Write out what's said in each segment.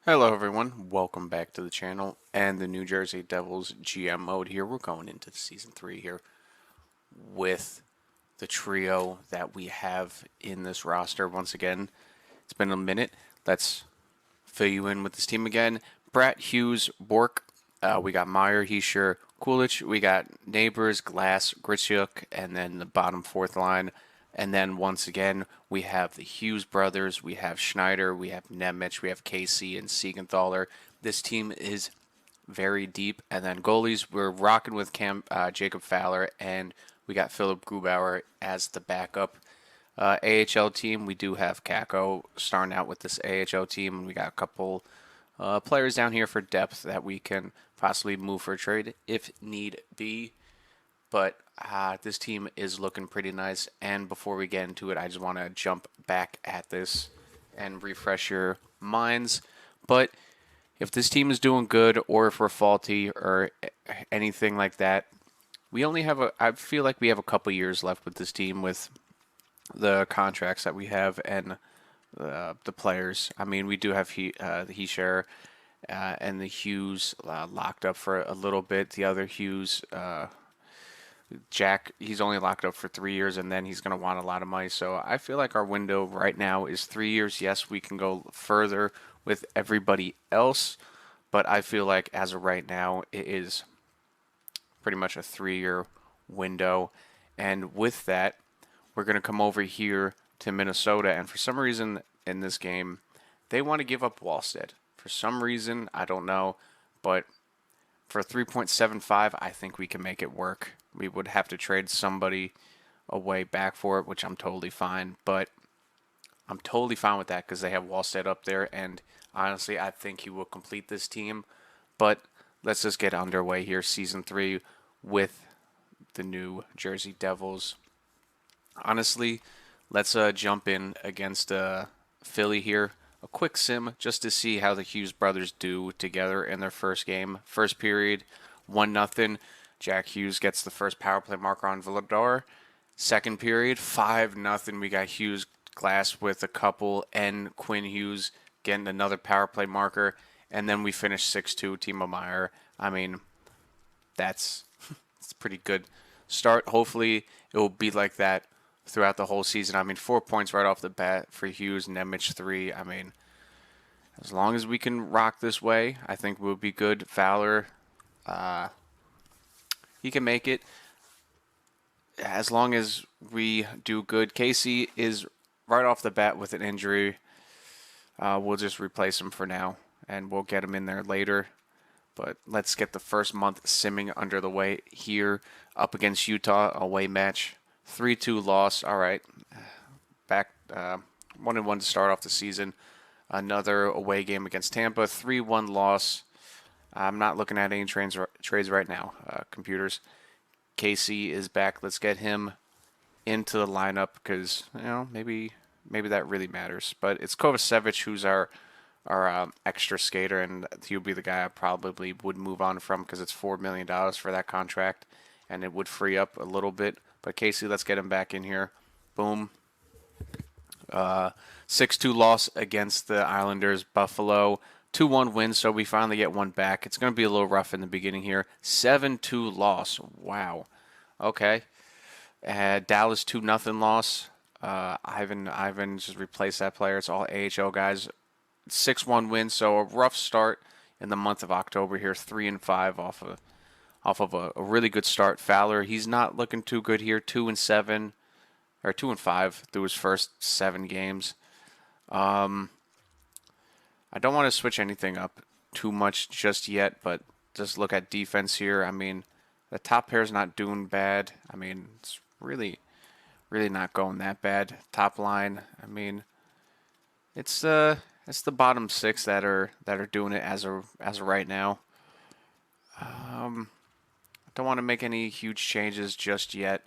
Hello everyone, welcome back to the channel and the New Jersey Devils GM mode here. We're going into season 3 here with the trio that we have in this roster. Once again, it's been a minute. Let's fill you in with this team again. Bratt, Hughes, Bork. We got Meyer, Heischer, Kulich. We got Neighbors, Glass, Grichuk, and then the bottom fourth line. And then once again, we have the Hughes brothers. We have Schneider. We have Nemec. We have Casey and Siegenthaler. This team is very deep. And then goalies, we're rocking with Jacob Fowler, and we got Philip Grubauer as the backup. AHL team, we do have Kako starting out with this AHL team, and we got a couple players down here for depth that we can possibly move for a trade if need be. But this team is looking pretty nice. And before we get into it, I just want to jump back at this and refresh your minds. But if this team is doing good, or if we're faulty, or anything like that, we only have I feel like we have a couple years left with this team with the contracts that we have and the players. I mean, we do have the Heischer and the Hughes locked up for a little bit. The other Hughes, Jack, he's only locked up for 3 years, and then he's going to want a lot of money. So I feel like our window right now is 3 years. Yes, we can go further with everybody else, but I feel like as of right now, it is pretty much a 3 year window. And with that, we're going to come over here to Minnesota, and for some reason in this game, they want to give up Wallstead. For some reason, I don't know, but for 3.75, I think we can make it work. We would have to trade somebody away back for it, which I'm totally fine, but I'm totally fine with that because they have Wallstead up there, and honestly, I think he will complete this team. But let's just get underway here, Season 3, with the New Jersey Devils. Honestly, let's jump in against Philly here. A quick sim just to see how the Hughes brothers do together in their first game. First period, 1-0. Jack Hughes gets the first power play marker on Vladar. Second period, 5-0. We got Hughes Glass with a couple, and Quinn Hughes getting another power play marker. And then we finish 6-2, Timo Meyer. I mean, it's a pretty good start. Hopefully, it will be like that throughout the whole season. I mean, 4 points right off the bat for Hughes, Nemec 3. I mean, as long as we can rock this way, I think we'll be good. Fowler, he can make it as long as we do good. Casey is right off the bat with an injury. We'll just replace him for now, and we'll get him in there later. But let's get the first month simming under the way here. Up against Utah, away match. 3-2 loss. All right. Back 1-1 to start off the season. Another away game against Tampa. 3-1 loss. I'm not looking at any trades right now. Computers. Casey is back. Let's get him into the lineup because, maybe that really matters. But it's Kovacevic who's our extra skater, and he'll be the guy I probably would move on from because it's $4 million for that contract, and it would free up a little bit. But Casey, let's get him back in here. Boom. 6-2 loss against the Islanders. Buffalo, 2-1 win, so we finally get one back. It's going to be a little rough in the beginning here. 7-2 loss. Wow. Okay. Dallas 2-0 loss. Ivan just replaced that player. It's all AHL guys. 6-1 win, so a rough start in the month of October here. 3-5 off of a really good start. Fowler, he's not looking too good here. 2-7 or 2-5 through his first 7 games. I don't want to switch anything up too much just yet, but just look at defense here. I mean, the top pair's not doing bad. I mean, it's really not going that bad. Top line, I mean, it's the bottom 6 that are doing it as of right now. Don't want to make any huge changes just yet.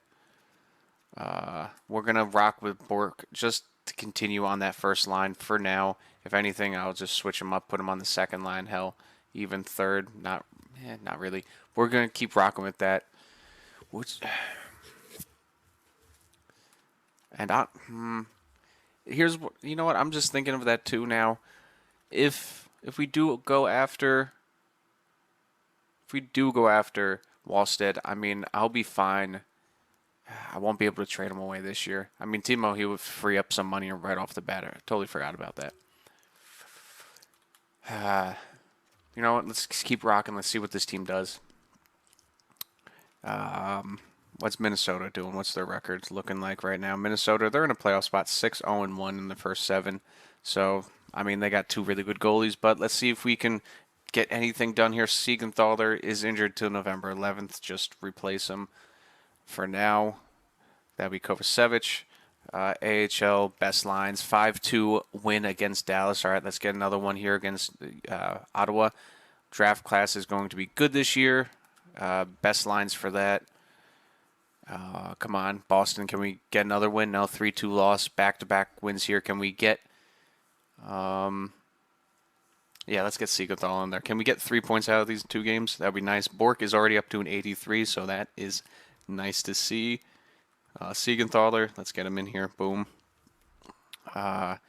We're gonna rock with Bork just to continue on that first line for now. If anything, I'll just switch him up, put him on the second line. Hell, even third. Not really. We're gonna keep rocking with that. And here's what, you know what? I'm just thinking of that too now. If if we do go after Wallstead, I mean, I'll be fine. I won't be able to trade him away this year. I mean, Timo, he would free up some money right off the bat. I totally forgot about that. You know what? Let's keep rocking. Let's see what this team does. What's Minnesota doing? What's their records looking like right now? Minnesota, they're in a playoff spot, 6-0-1 in the first 7. So, I mean, they got 2 really good goalies, but let's see if we can get anything done here. Siegenthaler is injured till November 11th. Just replace him for now. That'd be Kovacevic. AHL best lines, 5-2 win against Dallas. All right, let's get another one here against Ottawa. Draft class is going to be good this year. Best lines for that. Come on, Boston. Can we get another win? No, 3-2 loss. Back-to-back wins here. Can we get? Yeah, let's get Siegenthaler in there. Can we get 3 points out of these 2 games? That'd be nice. Bork is already up to an 83, so that is nice to see. Siegenthaler, let's get him in here. Boom. Up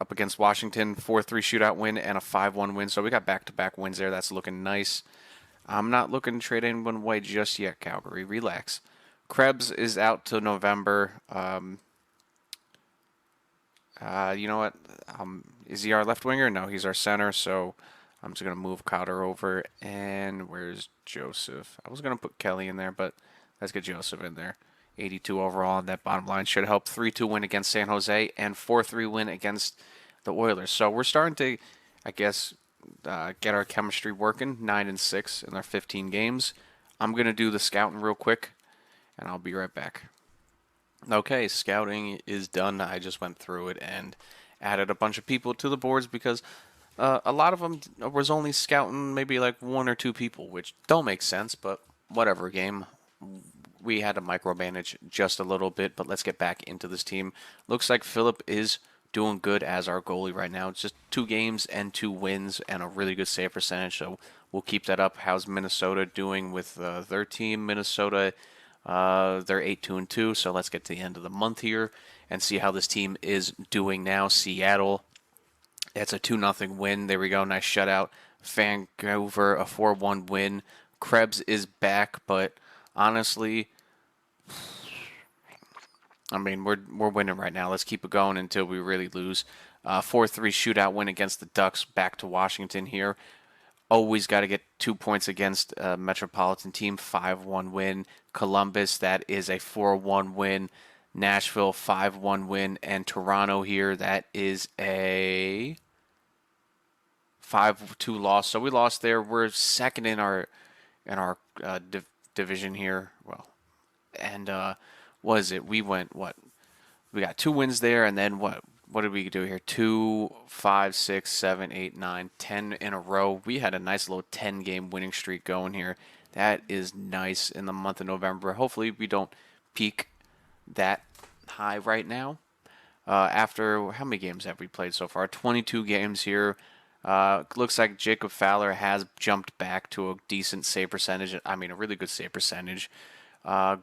against Washington, 4-3 shootout win and a 5-1 win. So we got back-to-back wins there. That's looking nice. I'm not looking to trade anyone away just yet, Calgary. Relax. Krebs is out till November. You know what? Is he our left winger? No, he's our center. So I'm just going to move Cotter over. And where's Joseph? I was going to put Kelly in there, but let's get Joseph in there. 82 overall on that bottom line. Should help 3-2 win against San Jose and 4-3 win against the Oilers. So we're starting to, I guess, get our chemistry working. 9-6 in our 15 games. I'm going to do the scouting real quick, and I'll be right back. Okay, scouting is done. I just went through it and added a bunch of people to the boards because a lot of them was only scouting maybe like 1 or 2 people, which don't make sense, but whatever, game. We had to micromanage just a little bit, but let's get back into this team. Looks like Philip is doing good as our goalie right now. It's just 2 games and 2 wins and a really good save percentage, so we'll keep that up. How's Minnesota doing with their team? Minnesota, they're 8-2-2, so let's get to the end of the month here and see how this team is doing now. Seattle, it's a 2-0 win. There we go, nice shutout. Vancouver, a 4-1 win. Krebs is back, but honestly, I mean, we're winning right now. Let's keep it going until we really lose. 4-3 shootout win against the Ducks. Back to Washington here. Always got to get 2 points against a Metropolitan team. 5-1 win. Columbus, that is a 4-1 win. Nashville, 5-1 win. And Toronto here, that is a 5-2 loss. So we lost there. We're second in our division here. Well, and was it? We went what? We got 2 wins there, and then what? What did we do here? 2, 5, 6, 7, 8, 9, 10 in a row. We had a nice little 10-game winning streak going here. That is nice in the month of November. Hopefully we don't peak that high right now. After how many games have we played so far? 22 games here. Looks like Jacob Fowler has jumped back to a decent save percentage. I mean, a really good save percentage.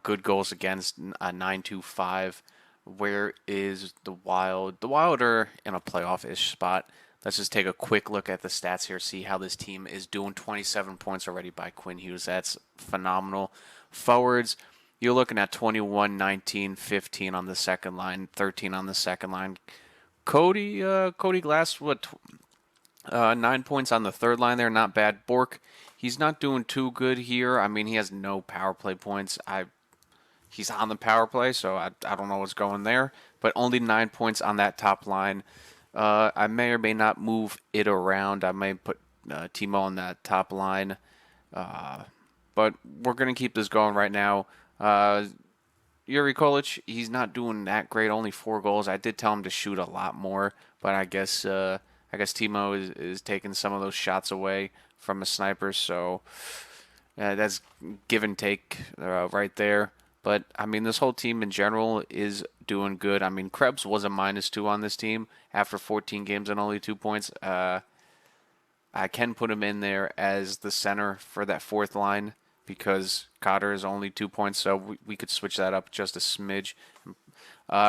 Good goals against, 9.25. Where is the Wild? The Wild are in a playoff-ish spot. Let's just take a quick look at the stats here, see how this team is doing. 27 points already by Quinn Hughes. That's phenomenal. Forwards, you're looking at 21, 19, 15 on the second line, 13 on the second line. Cody Glass, 9 points on the third line there, not bad. Bork, he's not doing too good here. I mean, he has no power play points. He's on the power play, so I don't know what's going there. But only 9 points on that top line. I may or may not move it around. I may put Timo on that top line. But we're going to keep this going right now. Yuri Kolic, he's not doing that great. Only 4 goals. I did tell him to shoot a lot more, but I guess Timo is taking some of those shots away from a sniper. So that's give and take right there. But, I mean, this whole team in general is doing good. I mean, Krebs was a -2 on this team after 14 games and only 2 points. I can put him in there as the center for that 4th line because Cotter is only 2 points, so we could switch that up just a smidge.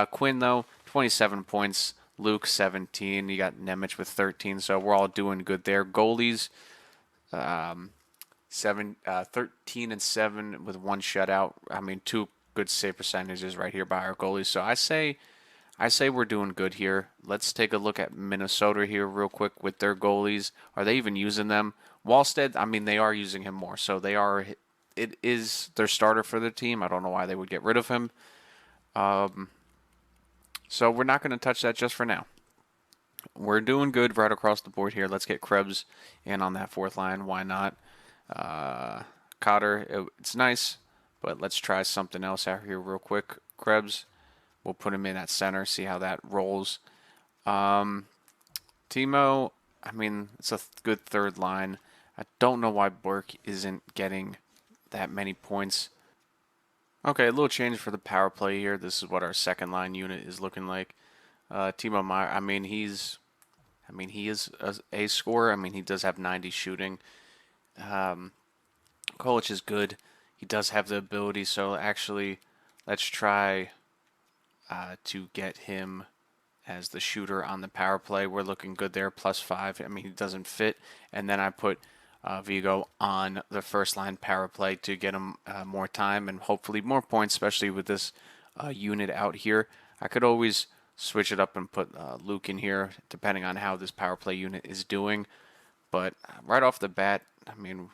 Quinn, though, 27 points. Luke 17. You got Nemec with 13. So we're all doing good there. Goalies, 13 and 7 with one shutout. I mean, two good save percentages right here by our goalies. So I say we're doing good here. Let's take a look at Minnesota here real quick with their goalies. Are they even using them? Wallstead, I mean, they are using him more. So they are. It is their starter for the team. I don't know why they would get rid of him. So we're not going to touch that just for now. We're doing good right across the board here. Let's get Krebs in on that fourth line. Why not? Cotter, it's nice, but let's try something else out here real quick. Krebs, we'll put him in at center, see how that rolls. Timo, I mean, it's a good third line. I don't know why Burke isn't getting that many points. Okay, a little change for the power play here. This is what our second line unit is looking like. Timo Meyer, he is a scorer. I mean, he does have 90 shooting. Kolich is good. He does have the ability. So actually, let's try to get him as the shooter on the power play. We're looking good there, +5. I mean, he doesn't fit. And then I put Vigo on the first line power play to get him more time and hopefully more points, especially with this unit out here. I could always switch it up and put Luke in here, depending on how this power play unit is doing. But right off the bat, I mean,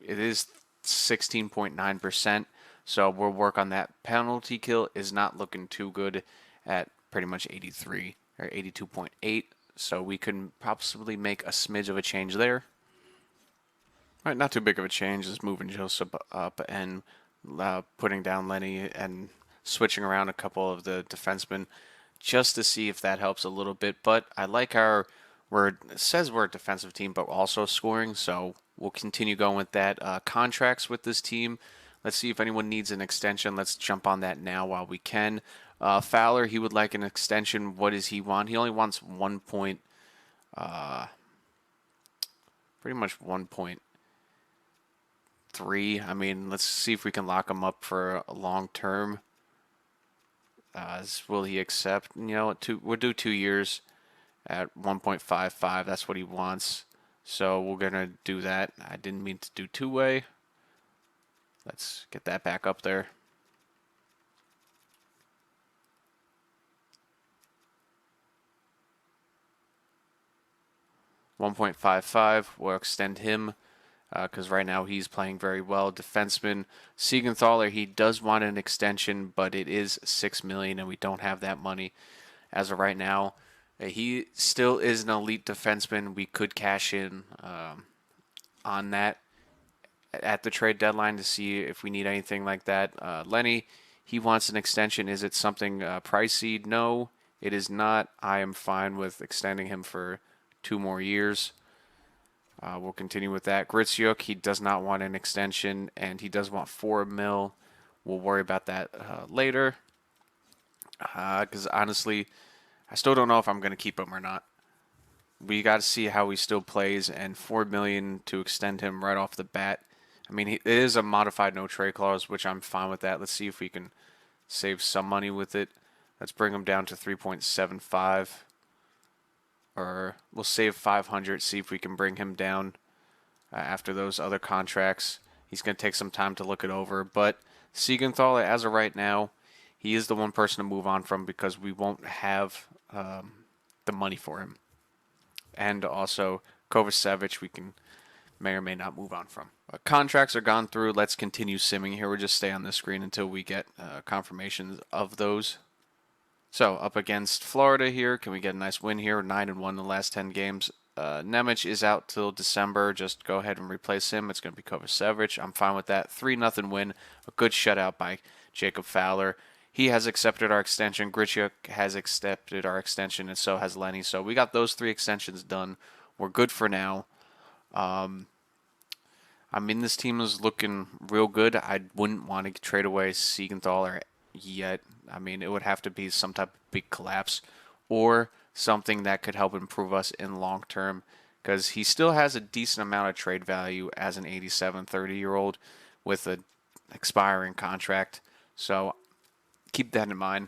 it is 16.9%. So we'll work on that. Penalty kill is not looking too good at pretty much 83 or 82.8. So we can possibly make a smidge of a change there. All right, not too big of a change. Just moving Joseph up and putting down Lenny and switching around a couple of the defensemen just to see if that helps a little bit. But I like it says we're a defensive team, but also scoring. So we'll continue going with that. Contracts with this team. Let's see if anyone needs an extension. Let's jump on that now while we can. Fowler, he would like an extension. What does he want? He only wants 1 point, pretty much 1.3. I mean, let's see if we can lock him up for a long term. Will he accept? We'll do 2 years at 1.55. That's what he wants. So we're going to do that. I didn't mean to do two-way. Let's get that back up there. $1.55. We'll extend him because right now he's playing very well. Defenseman Siegenthaler, he does want an extension, but it is $6 million, and we don't have that money as of right now. He still is an elite defenseman. We could cash in on that at the trade deadline to see if we need anything like that. Lenny, he wants an extension. Is it something pricey? No, it is not. I am fine with extending him for 2 more years. We'll continue with that. Gritsyuk, he does not want an extension, and he does want $4 million. We'll worry about that later. Because honestly, I still don't know if I'm going to keep him or not. We got to see how he still plays, and $4 million to extend him right off the bat. I mean, it is a modified no trade clause, which I'm fine with that. Let's see if we can save some money with it. Let's bring him down to 3.75. Or we'll save 500, see if we can bring him down after those other contracts. He's going to take some time to look it over. But Siegenthaler, as of right now, he is the one person to move on from because we won't have the money for him. And also, Kovacevic, we may or may not move on from. Contracts are gone through. Let's continue simming here. We'll just stay on this screen until we get confirmations of those. So, up against Florida here. Can we get a nice win here? 9-1 in the last 10 games. Nemec is out till December. Just go ahead and replace him. It's going to be Kovacevic. I'm fine with that. 3-0 win. A good shutout by Jacob Fowler. He has accepted our extension. Gritchuk has accepted our extension, and so has Lenny. So we got those 3 extensions done. We're good for now. This team is looking real good. I wouldn't want to trade away Siegenthaler yet. It would have to be some type of big collapse or something that could help improve us in long term because he still has a decent amount of trade value as an 87, 30-year-old with an expiring contract. So keep that in mind.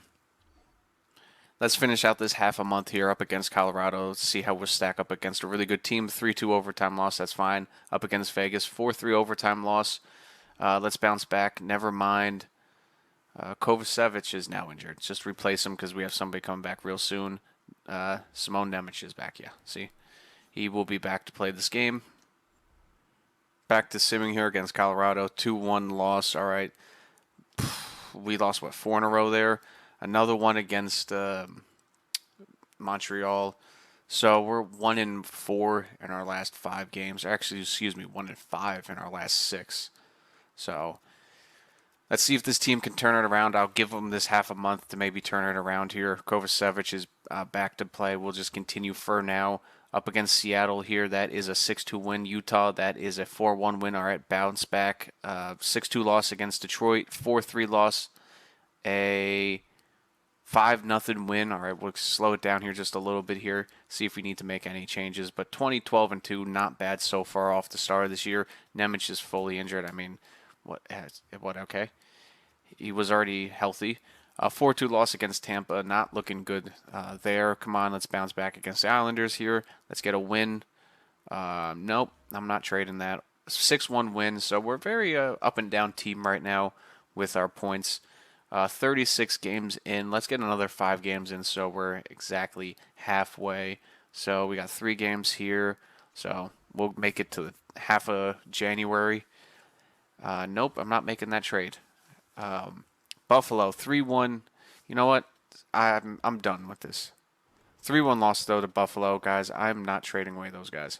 let's finish out this half a month here up against Colorado. See how we'll stack up against a really good team. 3-2 overtime loss, that's fine. Up against Vegas, 4-3 overtime loss. Let's bounce back. Never mind. Kovacevic is now injured. Just replace him because we have somebody coming back real soon. Simone Nemec is back, yeah. See? He will be back to play this game. Back to simming here against Colorado. 2-1 loss. All right. We lost, 4 in a row there? Another one against Montreal. So we're 1-4 in our last 5 games. Actually, 1-5 in our last 6. So let's see if this team can turn it around. I'll give them this half a month to maybe turn it around here. Kovacevic is back to play. We'll just continue for now. Up against Seattle here, that is a 6-2 win. Utah, that is a 4-1 win. All right, bounce back. 6-2 loss against Detroit. 4-3 loss. A 5-0 win. All right, we'll slow it down here just a little bit here. See if we need to make any changes. But 20-12-2, not bad so far off the start of this year. Nemec is fully injured. I mean, what? Okay. He was already healthy. 4-2 loss against Tampa, not looking good there. Come on, let's bounce back against the Islanders here. Let's get a win. Nope, I'm not trading that. 6-1 win, so we're very up and down team right now with our points. 36 games in. Let's get another 5 games in, so we're exactly halfway. So we got 3 games here, so we'll make it to half of January. Nope, I'm not making that trade. Buffalo 3-1. You know what? I'm done with this. 3-1 loss though to Buffalo, guys. I'm not trading away those guys.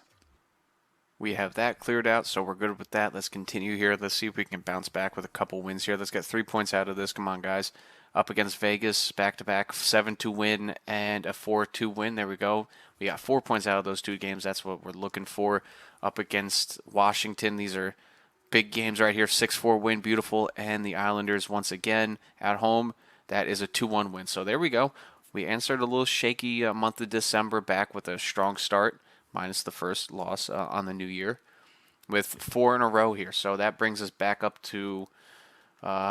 We have that cleared out, so we're good with that. Let's continue here. Let's see if we can bounce back with a couple wins here. Let's get 3 points out of this. Come on, guys. Up against Vegas, back-to-back, 7-2 win and a 4-2 win. There we go. We got 4 points out of those 2 games. That's what we're looking for. Up against Washington, these are big games right here. 6-4 win, beautiful. And the Islanders once again at home. That is a 2-1 win. So there we go. We answered a little shaky month of December, back with a strong start, minus the first loss on the new year, with 4 in a row here. So that brings us back up to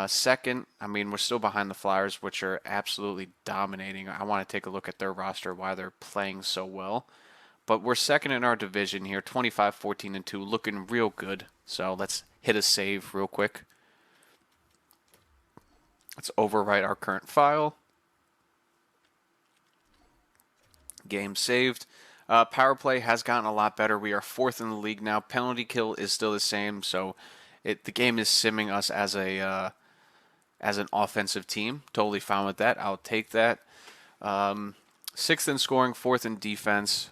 second. I mean, we're still behind the Flyers, which are absolutely dominating. I want to take a look at their roster, why they're playing so well. But we're second in our division here, 25-14-2, looking real good. So let's hit a save real quick. Let's overwrite our current file. Game saved. Power play has gotten a lot better. We are 4th in the league now. Penalty kill is still the same, so the game is simming us as an offensive team. Totally fine with that. I'll take that. 6th in scoring, 4th in defense.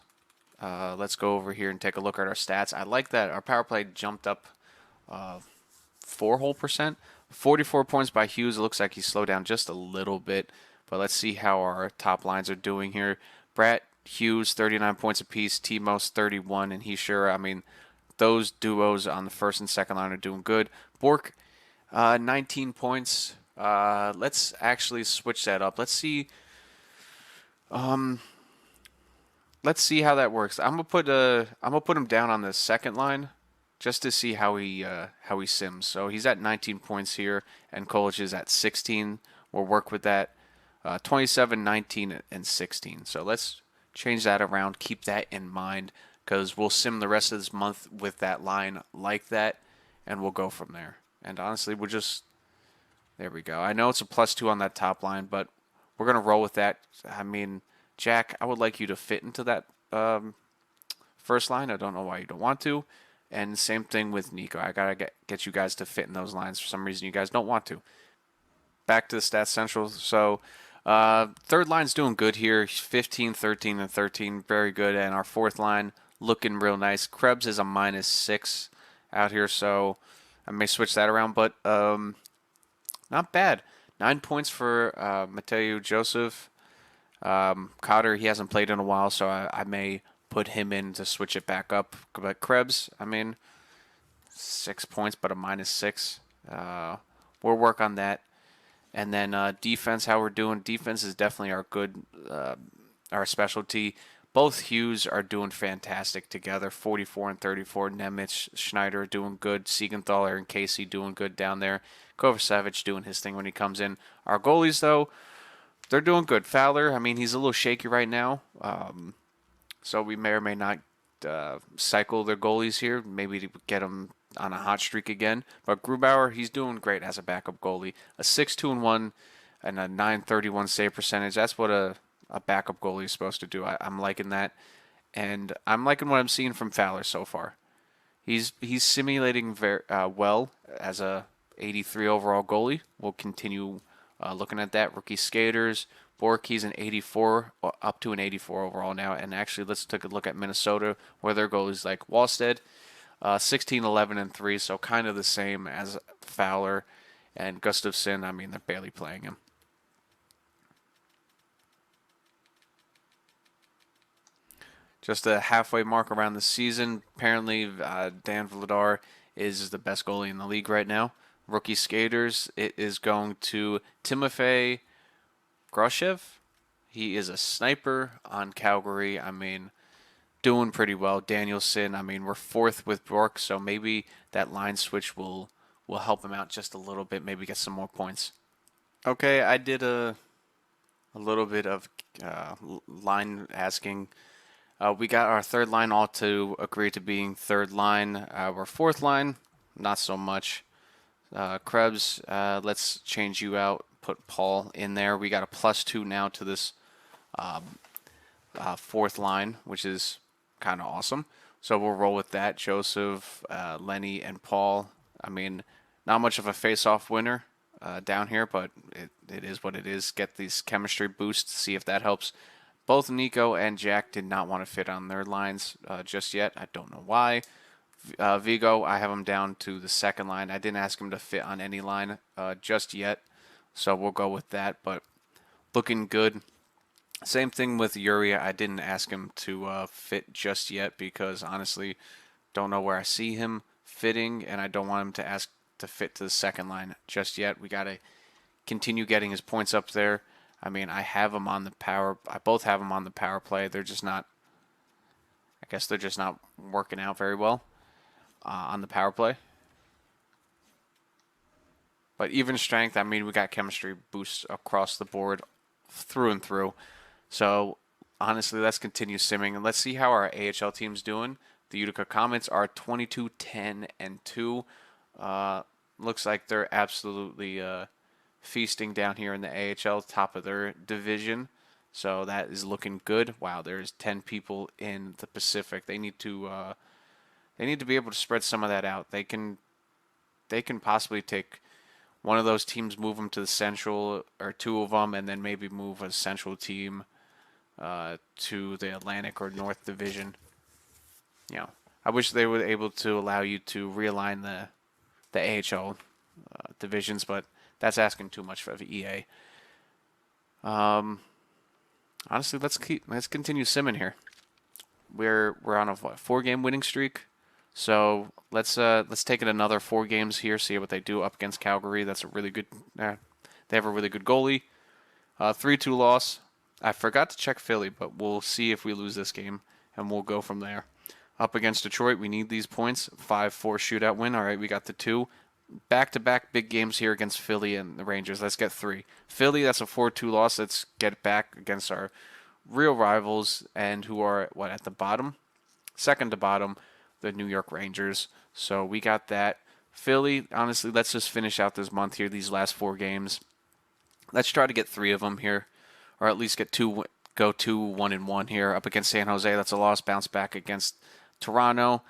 Let's go over here and take a look at our stats. I like that our power play jumped up 4%. 44 points by Hughes. It looks like he slowed down just a little bit, but let's see how our top lines are doing here. Brett, Hughes, 39 points apiece. T-Most, 31, and Heischer. I mean, those duos on the first and second line are doing good. Bork, 19 points. Let's actually switch that up. Let's see. Let's see how that works. I'm gonna put him down on the second line, just to see how he sims. So he's at 19 points here, and Kolich is at 16. We'll work with that. 27, 19, and 16. So let's change that around. Keep that in mind, because we'll sim the rest of this month with that line like that, and we'll go from there. And honestly, there we go. I know it's a +2 on that top line, but we're going to roll with that. I mean, Jack, I would like you to fit into that first line. I don't know why you don't want to. And same thing with Nico. I got to get you guys to fit in those lines. For some reason, you guys don't want to. Back to the Stats Central. So third line's doing good here. 15, 13, and 13. Very good. And our fourth line looking real nice. Krebs is a -6 out here, so I may switch that around. But not bad. 9 points for Mateo Joseph. Cotter, he hasn't played in a while, so I may put him in to switch it back up. But Krebs, I mean, 6 points, but a -6. We'll work on that. And then defense, how we're doing. Defense is definitely our specialty. Both Hughes are doing fantastic together. 44 and 34. Nemec, Schneider doing good. Siegenthaler and Casey doing good down there. Kovacevic doing his thing when he comes in. Our goalies, though, they're doing good. Fowler, I mean, he's a little shaky right now, so we may or may not cycle their goalies here, maybe to get them on a hot streak again. But Grubauer, he's doing great as a backup goalie. A 6.2-1 and a 931 save percentage. That's what a backup goalie is supposed to do. I'm liking that, and I'm liking what I'm seeing from Fowler so far. He's simulating very well as a 83 overall goalie. We'll continue looking at that. Rookie skaters, Borkey's an 84, up to an 84 overall now. And actually, let's take a look at Minnesota, where their goalies like Wallstead, 16, 11, and 3, so kind of the same as Fowler and Gustafsson. I mean, they're barely playing him. Just a halfway mark around the season. Apparently, Dan Vladar is the best goalie in the league right now. Rookie skaters, it is going to Timofey Groshev. He is a sniper on Calgary. I mean, doing pretty well. Danielson, I mean, we're fourth with Bork, so maybe that line switch will help him out just a little bit, maybe get some more points. Okay, I did a little bit of line asking. We got our third line all to agree to being third line. Our fourth line, not so much. Krebs, let's change you out. Put Paul in there. We got a +2 now to this fourth line, which is kind of awesome. So we'll roll with that. Joseph, Lenny, and Paul. I mean, not much of a face-off winner down here, but it is what it is. Get these chemistry boosts, see if that helps. Both Nico and Jack did not want to fit on their lines just yet. I don't know why. Vigo, I have him down to the second line. I didn't ask him to fit on any line just yet, so we'll go with that. But looking good. Same thing with Yuri. I didn't ask him to fit just yet because honestly, don't know where I see him fitting, and I don't want him to ask to fit to the second line just yet. We got to continue getting his points up there. I mean, I have him on the power. I both have him on the power play. They're just not. I guess they're just not working out very well on the power play. But even strength, I mean, we got chemistry boosts across the board, through and through. So honestly, let's continue simming and let's see how our AHL team's doing. The Utica Comets are 22, 10, and 2. Looks like they're absolutely feasting down here in the AHL, top of their division. So that is looking good. Wow, there's 10 people in the Pacific. They need to be able to spread some of that out. They can possibly take one of those teams, move them to the Central, or two of them, and then maybe move a Central team to the Atlantic or North Division. You know, I wish they were able to allow you to realign the AHL divisions, but that's asking too much for the EA. Honestly, let's continue simming here. We're on a 4-game winning streak, so let's take it another 4 games here. See what they do up against Calgary. That's a really good. They have a really good goalie. 3-2 loss. I forgot to check Philly, but we'll see if we lose this game, and we'll go from there. Up against Detroit, we need these points. 5-4 shootout win. All right, we got the 2. Back-to-back big games here against Philly and the Rangers. Let's get 3. Philly, that's a 4-2 loss. Let's get it back against our real rivals and who are, at the bottom? Second to bottom, the New York Rangers. So we got that. Philly, honestly, let's just finish out this month here, these last 4 games. Let's try to get 3 of them here, or at least get 2, go 2-1-1 here. Up against San Jose, that's a loss. Bounce back against Toronto.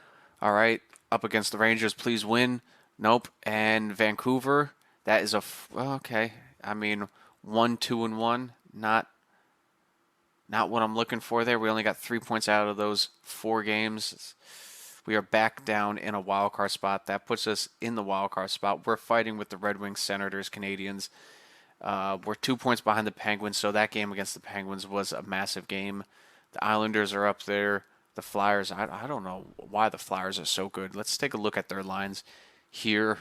All right, up against the Rangers, please win. Nope. And Vancouver, that is okay. I mean, 1-2-1, not what I'm looking for there. We only got 3 points out of those 4 games. We are back down in a wild card spot. That puts us in the wild card spot. We're fighting with the Red Wings, Senators, Canadiens. We're 2 points behind the Penguins, so that game against the Penguins was a massive game. The Islanders are up there. The Flyers, I don't know why the Flyers are so good. Let's take a look at their lines here.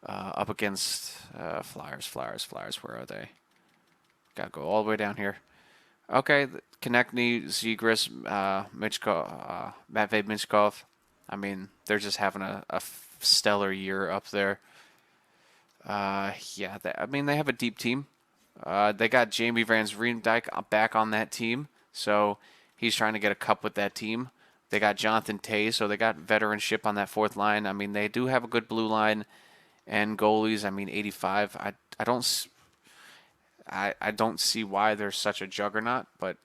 Up against Flyers. Where are they? Got to go all the way down here. Okay, Konechny, Zegras, Matvey Michkov. I mean, they're just having a stellar year up there. Yeah, I mean, they have a deep team. They got Jamie Van Riemdijk back on that team, so he's trying to get a cup with that team. They got Jonathan Tay, so they got veteranship on that fourth line. I mean, they do have a good blue line and goalies. I mean, 85. I don't see why they're such a juggernaut, but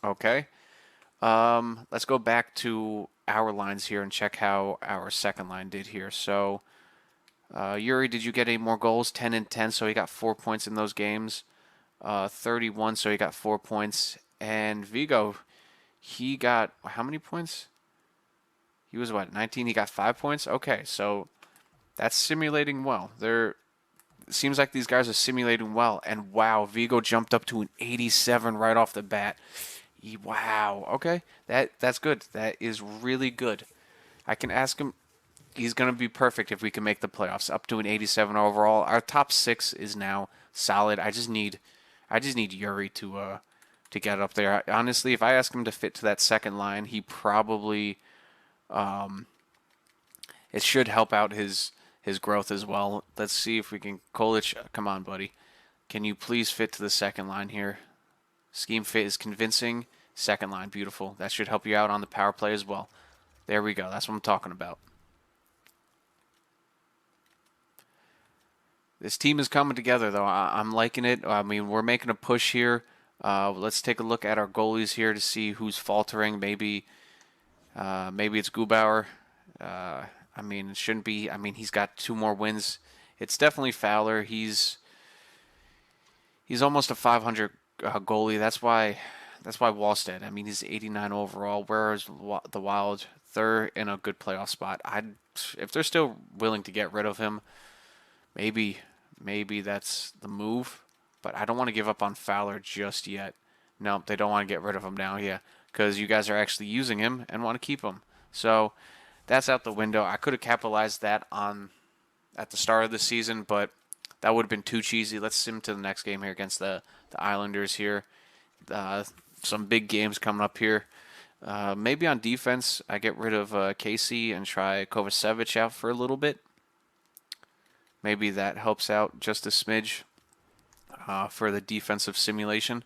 okay. Let's go back to our lines here and check how our second line did here. So, Yuri, did you get any more goals? 10 and 10, so he got 4 points in those games. 31, so he got 4 points. And Vigo, he got how many points? He was what, 19? He got 5 points? Okay, so that's simulating well. It seems like these guys are simulating well. And wow, Vigo jumped up to an 87 right off the bat. Wow. Okay, that's good. That is really good. I can ask him. He's going to be perfect if we can make the playoffs. Up to an 87 overall. Our top six is now solid. I just need Yuri to get up there. Honestly, if I ask him to fit to that second line, he probably it should help out his growth as well. Let's see if we can. Kolich, come on, buddy. Can you please fit to the second line here? Scheme fit is convincing. Second line, beautiful. That should help you out on the power play as well. There we go. That's what I'm talking about. This team is coming together, though. I'm liking it. I mean, we're making a push here. Let's take a look at our goalies here to see who's faltering. Maybe it's Gubauer. I mean, it shouldn't be. I mean, he's got 2 more wins. It's definitely Fowler. He's almost a 500 goalie. That's why Wallstead. I mean, he's 89 overall. Whereas the Wild, they're in a good playoff spot. If they're still willing to get rid of him, maybe that's the move. But I don't want to give up on Fowler just yet. No, they don't want to get rid of him now. Yeah, because you guys are actually using him and want to keep him. So that's out the window. I could have capitalized that on at the start of the season, but that would have been too cheesy. Let's sim to the next game here against the Islanders here. Some big games coming up here. Maybe on defense, I get rid of Casey and try Kovacevic out for a little bit. Maybe that helps out just a smidge for the defensive simulation.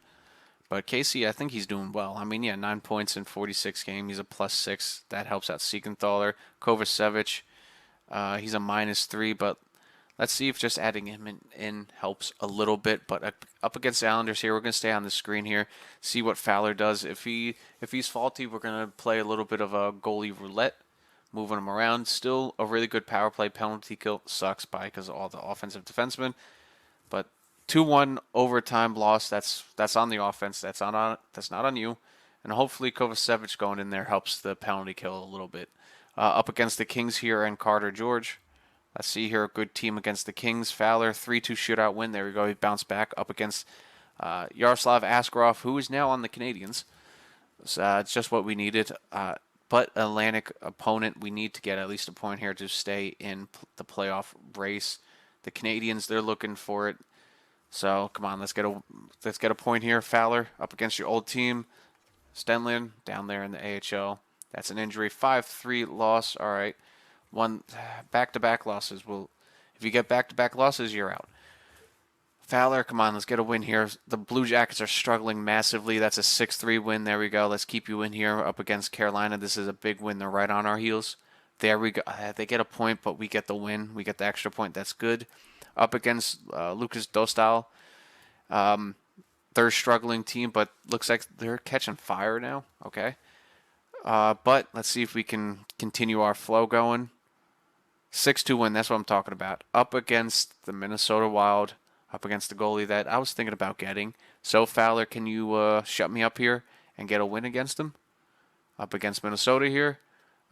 But Casey, I think he's doing well. I mean, yeah, 9 points in 46 games. He's a +6. That helps out Siegenthaler. Kovacevic, he's a -3, but let's see if just adding him in helps a little bit. But up against the Islanders here, we're going to stay on the screen here, see what Fowler does. If he's faulty, we're going to play a little bit of a goalie roulette, moving him around. Still a really good power play. Penalty kill sucks because of all the offensive defensemen. But 2-1 overtime loss. That's on the offense. That's not on you. And hopefully Kovacevic going in there helps the penalty kill a little bit. Up against the Kings here and Carter George. Let's see here, a good team against the Kings. Fowler, 3-2 shootout win. There we go. He bounced back up against Yaroslav Askarov, who is now on the Canadiens. So, it's just what we needed. But Atlantic opponent, we need to get at least a point here to stay in the playoff race. The Canadiens, they're looking for it. So come on, let's get a point here. Fowler up against your old team. Stanley down there in the AHL. That's an injury. 5-3 loss. All right. One back-to-back losses. Well, if you get back-to-back losses, you're out. Fowler, come on, let's get a win here. The Blue Jackets are struggling massively. That's a 6-3 win. There we go. Let's keep you in here up against Carolina. This is a big win. They're right on our heels. There we go. They get a point, but we get the win. We get the extra point. That's good. Up against Lucas Dostal. They're a struggling team, but looks like they're catching fire now. Okay. But let's see if we can continue our flow going. 6-2 win. That's what I'm talking about. Up against the Minnesota Wild. Up against the goalie that I was thinking about getting. So, Fowler, can you shut me up here and get a win against them? Up against Minnesota here.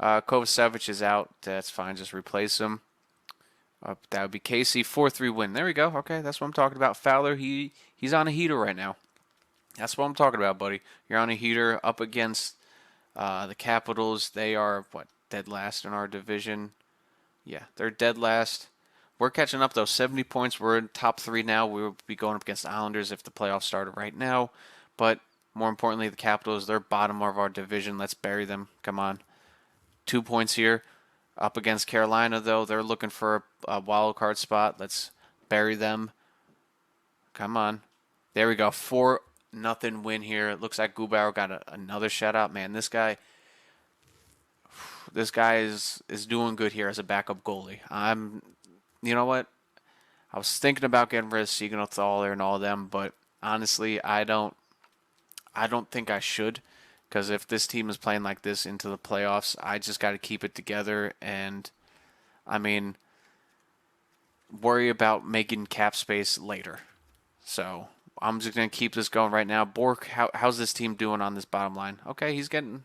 Kovacevic is out. That's fine. Just replace him. That would be Casey. 4-3 win. There we go. Okay, that's what I'm talking about. Fowler, he's on a heater right now. That's what I'm talking about, buddy. You're on a heater up against the Capitals. They are, dead last in our division. Yeah, they're dead last. We're catching up, though. 70 points. We're in top 3 now. We would be going up against the Islanders if the playoffs started right now. But more importantly, the Capitals, they're bottom of our division. Let's bury them. Come on. 2 points here. Up against Carolina, though, they're looking for a wild card spot. Let's bury them. Come on. There we go. 4-0 win here. It looks like Grubauer got another shutout. Man, this guy is doing good here as a backup goalie. You know what? I was thinking about getting rid of Siegenthaler and all of them, but honestly, I don't think I should, because if this team is playing like this into the playoffs, I just got to keep it together and, I mean, worry about making cap space later. So I'm just gonna keep this going right now. Bork, how's this team doing on this bottom line? Okay, he's getting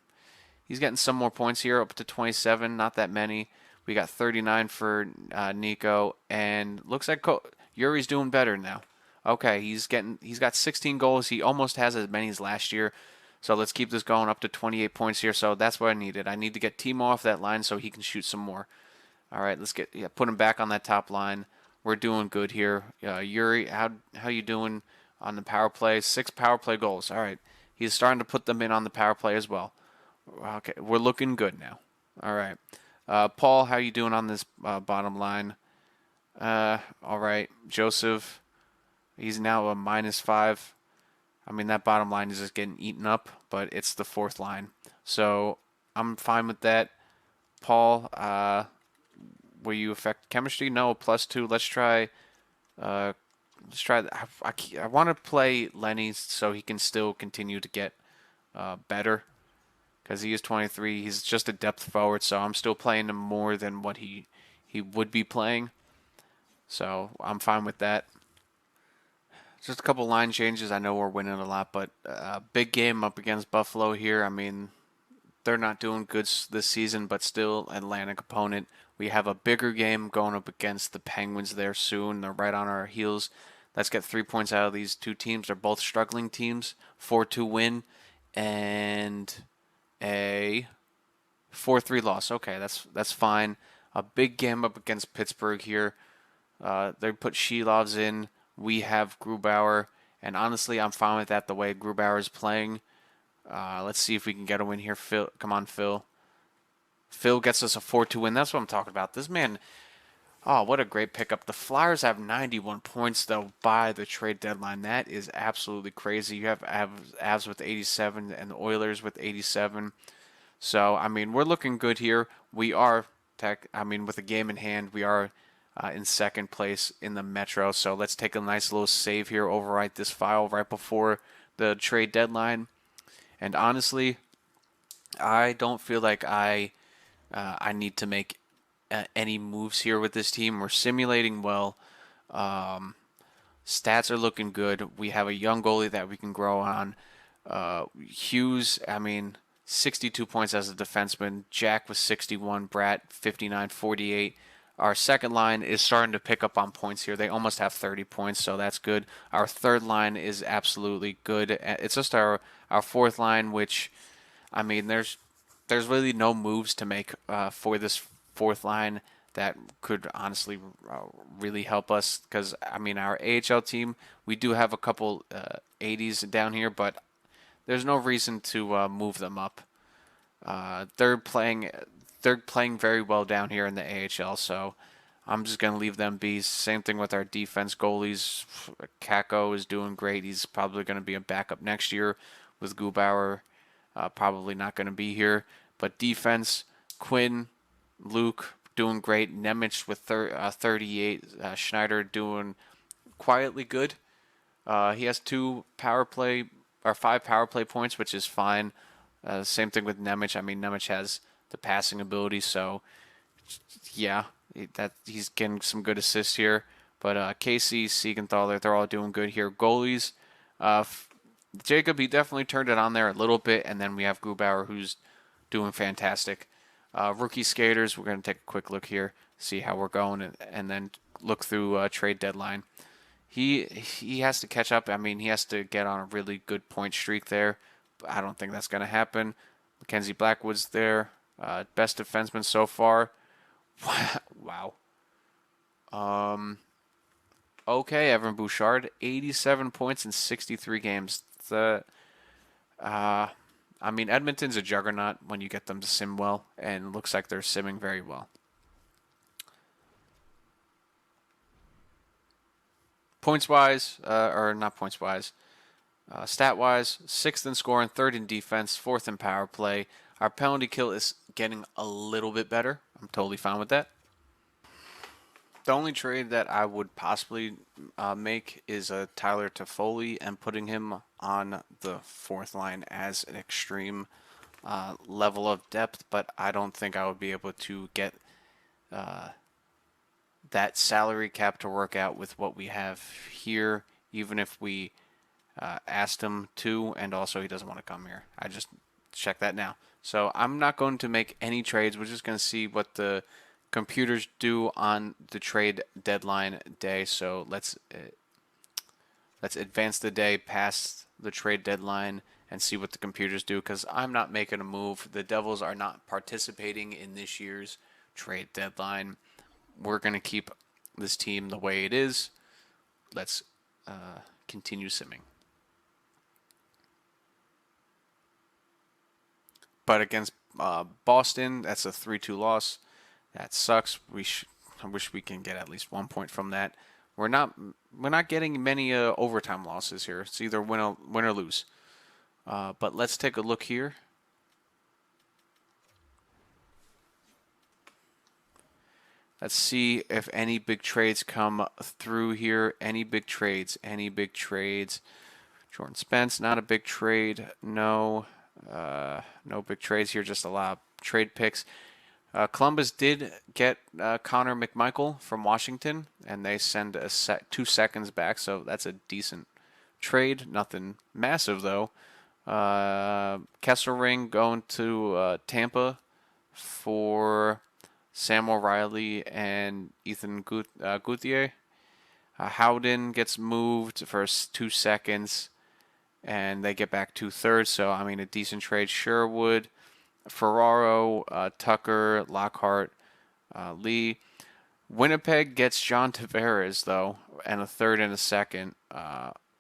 some more points here, up to 27. Not that many. We got 39 for Nico, and looks like Yuri's doing better now. Okay, he's got 16 goals. He almost has as many as last year. So let's keep this going up to 28 points here. So that's what I needed. I need to get Timo off that line so he can shoot some more. All right, let's put him back on that top line. We're doing good here. Yuri, how you doing on the power play? 6 power play goals. All right, he's starting to put them in on the power play as well. Okay, we're looking good now. All right, Paul, how you doing on this bottom line? All right, Joseph, he's now a -5. I mean, that bottom line is just getting eaten up, but it's the fourth line, so I'm fine with that. Paul, will you affect chemistry? No, +2. Let's try. Uh, let's try. I want to play Lenny so he can still continue to get better because he is 23. He's just a depth forward, so I'm still playing him more than what he would be playing. So I'm fine with that. Just a couple line changes. I know we're winning a lot, but big game up against Buffalo here. I mean, they're not doing good this season, but still Atlantic opponent. We have a bigger game going up against the Penguins there soon. They're right on our heels. Let's get 3 points out of these two teams. They're both struggling teams. 4-2 win and a 4-3 loss. Okay, that's fine. A big game up against Pittsburgh here. They put Shilovs in. We have Grubauer, and honestly, I'm fine with that. The way Grubauer is playing. Let's see if we can get a win here. Phil, come on, Phil. Phil gets us a 4-2 win. That's what I'm talking about. This man, oh, what a great pickup. The Flyers have 91 points, though, by the trade deadline. That is absolutely crazy. You have Avs with 87 and the Oilers with 87. So, I mean, we're looking good here. We are, with a game in hand, we are in second place in the Metro. So let's take a nice little save here, overwrite this file right before the trade deadline. And honestly, I don't feel like I need to make any moves here with this team. We're simulating well. Stats are looking good. We have a young goalie that we can grow on. Hughes, 62 points as a defenseman. Jack was 61. Bratt, 59, 48. Our second line is starting to pick up on points here. They almost have 30 points, so that's good. Our third line is absolutely good. It's just our fourth line, which, there's really no moves to make for this fourth line that could honestly really help us. Because, our AHL team, we do have a couple 80s down here, but there's no reason to move them up. They're playing very well down here in the AHL, so I'm just gonna leave them be. Same thing with our defense goalies. Kako is doing great. He's probably gonna be a backup next year with Grubauer. Probably not gonna be here, but defense, Quinn, Luke doing great. Nemec with 38. Schneider doing quietly good. He has 5 power play points, which is fine. Same thing with Nemec. Nemec has the passing ability, so yeah, that he's getting some good assists here. But Casey, Siegenthaler, they're all doing good here. Goalies, Jacob, he definitely turned it on there a little bit, and then we have Grubauer, who's doing fantastic. Rookie skaters, we're going to take a quick look here, see how we're going, and then look through trade deadline. He has to catch up. He has to get on a really good point streak there. But I don't think that's going to happen. Mackenzie Blackwood's there. Best defenseman so far. Wow. Okay, Evan Bouchard, 87 points in 63 games. Edmonton's a juggernaut when you get them to sim well, and it looks like they're simming very well. Points-wise, or not points-wise, stat-wise, 6th in scoring, 3rd in defense, 4th in power play. Our penalty kill is getting a little bit better. I'm totally fine with that. The only trade that I would possibly make is a Tyler Toffoli and putting him on the 4th line as an extreme level of depth, but I don't think I would be able to get that salary cap to work out with what we have here, even if we asked him to, and also he doesn't want to come here. I just checked that now. So I'm not going to make any trades. We're just going to see what the computers do on the trade deadline day. So let's advance the day past the trade deadline and see what the computers do, because I'm not making a move. The Devils are not participating in this year's trade deadline. We're going to keep this team the way it is. Let's continue simming. But against Boston, that's a 3-2 loss. That sucks. I wish we can get at least 1 point from that. We're not getting many overtime losses here. It's either win or lose. But let's take a look here. Let's see if any big trades come through here. Any big trades? Jordan Spence, not a big trade. No big trades here. Just a lot of trade picks. Columbus did get Connor McMichael from Washington, and they send 2 seconds back, so that's a decent trade. Nothing massive, though. Kesselring going to Tampa for Sam O'Reilly and Ethan Guthier. Howden gets moved for 2 seconds, and they get back 2/3, so, I mean, a decent trade. Sherwood, Ferraro, Tucker, Lockhart, Lee. Winnipeg gets John Tavares, though, and a 3rd and a 2nd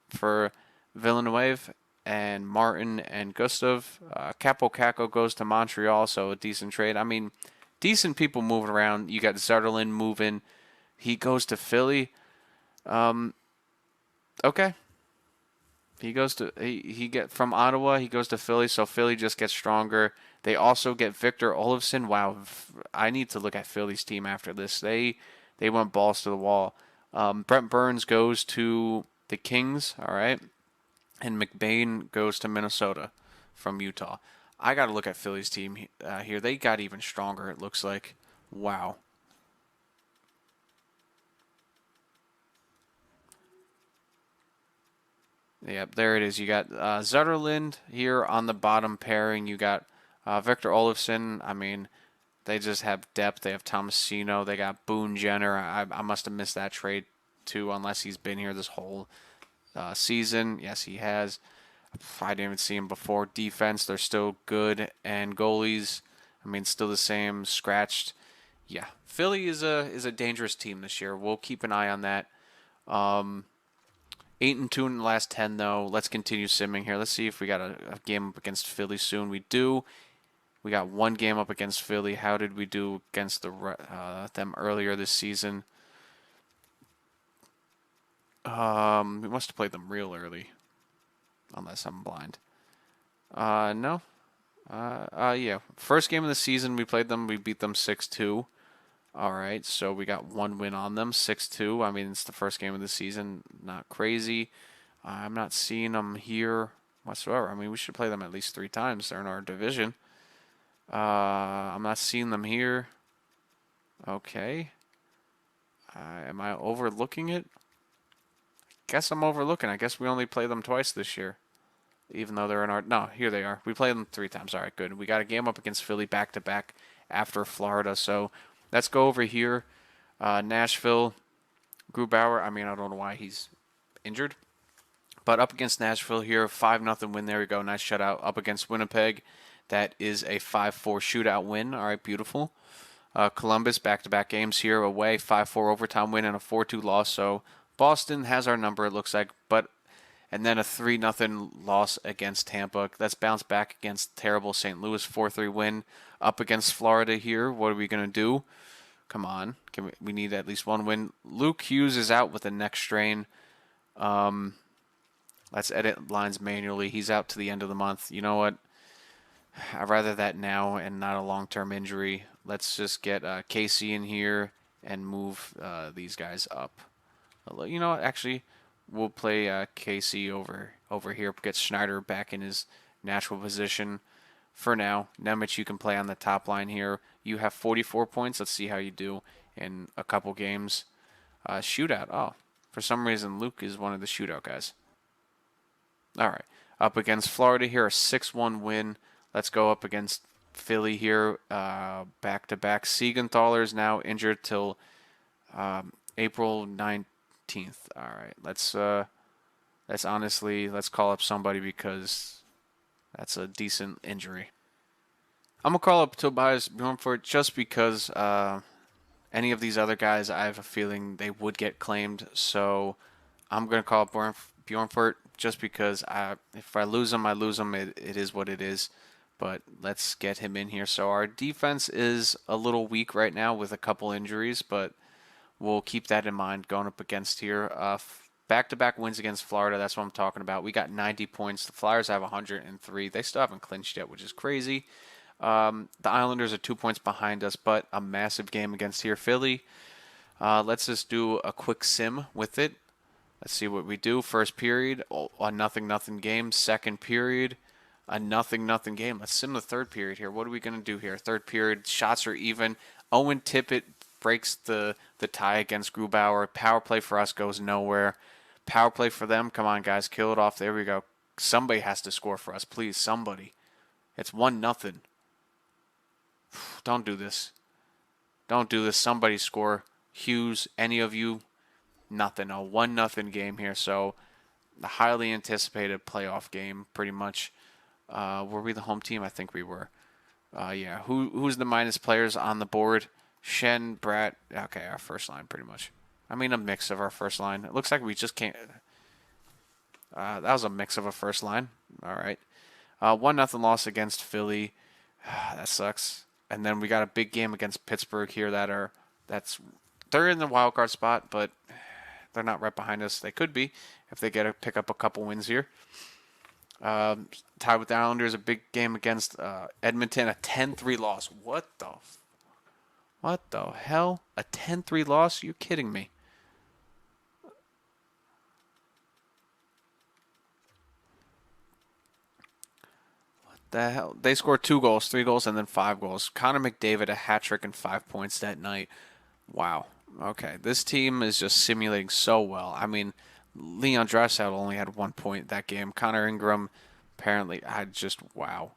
for Villeneuve and Martin and Gustav. Capo Caco goes to Montreal, so a decent trade. I mean, decent people moving around. You got Zetterlund moving. He goes to Philly. Okay. He goes to he get from Ottawa. He goes to Philly, so Philly just gets stronger. They also get Victor Olofsson. Wow, I need to look at Philly's team after this. They went balls to the wall. Brent Burns goes to the Kings. All right, and McBain goes to Minnesota from Utah. I got to look at Philly's team here. They got even stronger, it looks like. Wow. Yep, there it is. You got Zetterlund here on the bottom pairing. You got Victor Olofsson. I mean, they just have depth. They have Tomasino. They got Boone Jenner. I must have missed that trade too, unless he's been here this whole season. Yes, he has. I didn't even see him before. Defense, they're still good, and goalies, I mean, still the same, scratched. Yeah, Philly is a dangerous team this year. We'll keep an eye on that. 8-2 in the last 10, though. Let's continue simming here. Let's see if we got a game up against Philly soon. We do. We got 1 game up against Philly. How did we do against them earlier this season? We must have played them real early, unless I'm blind. No. Yeah. First game of the season, we played them. We beat them 6-2. All right, so we got 1 win on them, 6-2. I mean, it's the first game of the season. Not crazy. I'm not seeing them here whatsoever. I mean, we should play them at least 3 times. They're in our division. I'm not seeing them here. Okay. Am I overlooking it? Guess I'm overlooking. I guess we only play them twice this year. Even though they're in our... No, here they are. We played them 3 times. All right, good. We got a game up against Philly back-to-back after Florida, so... Let's go over here. Nashville, Grubauer. I mean, I don't know why he's injured. But up against Nashville here, 5-0 win. There we go. Nice shutout. Up against Winnipeg. That is a 5-4 shootout win. All right, beautiful. Columbus, back-to-back games here. Away, 5-4 overtime win and a 4-2 loss. So Boston has our number, it looks like. And then a 3-0 loss against Tampa. Let's bounce back against terrible St. Louis, 4-3 win. Up against Florida here. What are we going to do? Come on. We need at least 1 win. Luke Hughes is out with a neck strain. Let's edit lines manually. He's out to the end of the month. You know what? I'd rather that now and not a long-term injury. Let's just get Casey in here and move these guys up. You know what? Actually, we'll play Casey over here. Get Schneider back in his natural position for now. Nemec, you can play on the top line here. You have 44 points. Let's see how you do in a couple games. Shootout. Oh, for some reason, Luke is one of the shootout guys. All right. Up against Florida here, a 6-1 win. Let's go up against Philly here, back-to-back. Siegenthaler is now injured till April 19th. All right. Let's call up somebody because that's a decent injury. I'm going to call up Tobias Bjornfort just because any of these other guys, I have a feeling they would get claimed. So I'm going to call up Bjornfort just because if I lose him, I lose him. It is what it is. But let's get him in here. So our defense is a little weak right now with a couple injuries, but we'll keep that in mind going up against here. Back-to-back wins against Florida. That's what I'm talking about. We got 90 points. The Flyers have 103. They still haven't clinched yet, which is crazy. The Islanders are 2 points behind us, but a massive game against here, Philly. Let's just do a quick sim with it. Let's see what we do. First period, a 0-0 game. Second period, a 0-0 game. Let's sim the third period here. What are we going to do here? Third period, shots are even. Owen Tippett breaks the tie against Grubauer. Power play for us goes nowhere. Power play for them. Come on, guys. Kill it off. There we go. Somebody has to score for us. Please, somebody. It's 1-0. Don't do this. Don't do this. Somebody score. Hughes, any of you, nothing. A 1-0 game here. So the highly anticipated playoff game, pretty much. Were we the home team? I think we were. Yeah. Who's the minus players on the board? Shen, Bratt. Okay, our first line, pretty much. I mean, a mix of our first line. It looks like we just can't. That was a mix of a first line. All right. 1-0 loss against Philly. That sucks. And then we got a big game against Pittsburgh here they're in the wild card spot, but they're not right behind us. They could be if they pick up a couple wins here. Tied with the Islanders, a big game against Edmonton, a 10-3 loss. What the hell? A 10-3 loss? You're kidding me. What the hell? They scored 2 goals, 3 goals, and then 5 goals. Connor McDavid, a hat trick and 5 points that night. Wow. Okay, this team is just simulating so well. I mean, Leon Draisaitl only had 1 point that game. Connor Ingram, apparently, wow.